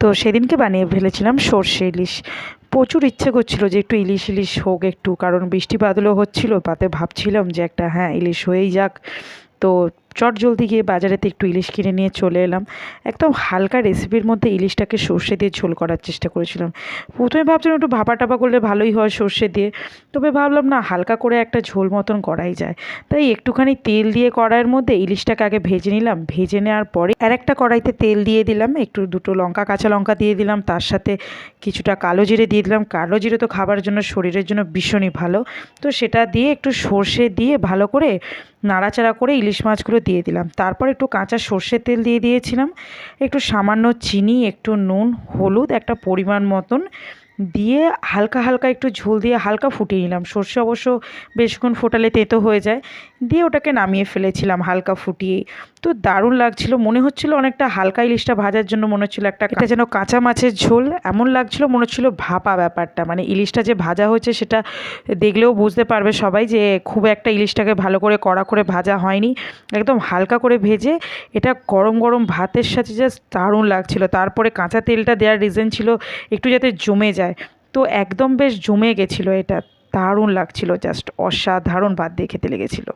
তো সেদিনকে বানিয়ে ফেলেছিলাম সর্ষে ইলিশ। প্রচুর ইচ্ছে করছিল যে একটু ইলিশ ইলিশ হোক একটু, কারণ বৃষ্টি বাদলও হচ্ছিল, তাতে ভাবছিলাম যে একটা হ্যাঁ ইলিশ হয়েই যাক। তো চট জলদি গিয়ে বাজারেতে একটু ইলিশ কিনে নিয়ে চলে এলাম। একদম হালকা রেসিপির মধ্যে ইলিশটাকে সর্ষে দিয়ে ঝোল করার চেষ্টা করেছিলাম। প্রথমে ভাবছিলাম একটু ভাপা টাপা করলে ভালোই হয় সর্ষে দিয়ে, তবে ভাবলাম না, হালকা করে একটা ঝোল মতন করাই যায়। তাই একটুখানি তেল দিয়ে কড়াইয়ের মধ্যে ইলিশটাকে আগে ভেজে নিলাম। ভেজে নেওয়ার পরে আর একটা কড়াইতে তেল দিয়ে দিলাম, একটু দুটো লঙ্কা, কাঁচা লঙ্কা দিয়ে দিলাম, তার সাথে কিছুটা কালো জিরে দিয়ে দিলাম। কালো জিরে তো খাবার জন্য, শরীরের জন্য ভীষণই ভালো। তো সেটা দিয়ে একটু সর্ষে দিয়ে ভালো করে নাড়াচাড়া করে ইলিশ মাছগুলো দিয়ে দিলাম। তারপর একটু কাঁচা সর্ষের তেল দিয়ে দিয়েছিলাম, একটু সামান্য চিনি, একটু নুন, হলুদ একটা পরিমাণ মতন দিয়ে হালকা হালকা একটু ঝোল দিয়ে হালকা ফুটিয়ে নিলাম। সর্ষে অবশ্য বেশিক্ষণ ফোটালে তেতো হয়ে যায়। দিয়ে ওটাকে নামিয়ে ফেলেছিলাম হালকা ফুটিয়ে। তো দারুণ লাগছিল, মনে হচ্ছিল অনেকটা হালকা ইলিশটা ভাজার জন্য মনে হচ্ছিল একটা এটা যেন কাঁচা মাছের ঝোল এমন লাগছিল, মনে হচ্ছিল ভাপা ব্যাপারটা, মানে ইলিশটা যে ভাজা হয়েছে সেটা দেখলেও বুঝতে পারবে সবাই যে খুব একটা ইলিশটাকে ভালো করে কড়া করে ভাজা হয়নি, একদম হালকা করে ভেজে এটা গরম গরম ভাতের সাথে জাস্ট দারুণ লাগছিল। তারপরে কাঁচা তেলটা দেওয়ার রিজন ছিল একটু যাতে জমে যায়, তো একদম বেশ জমে গেছিলো, এটা দারুণ লাগছিল, জাস্ট অসাধারণ ভাত দিয়ে খেতে লেগেছিলো।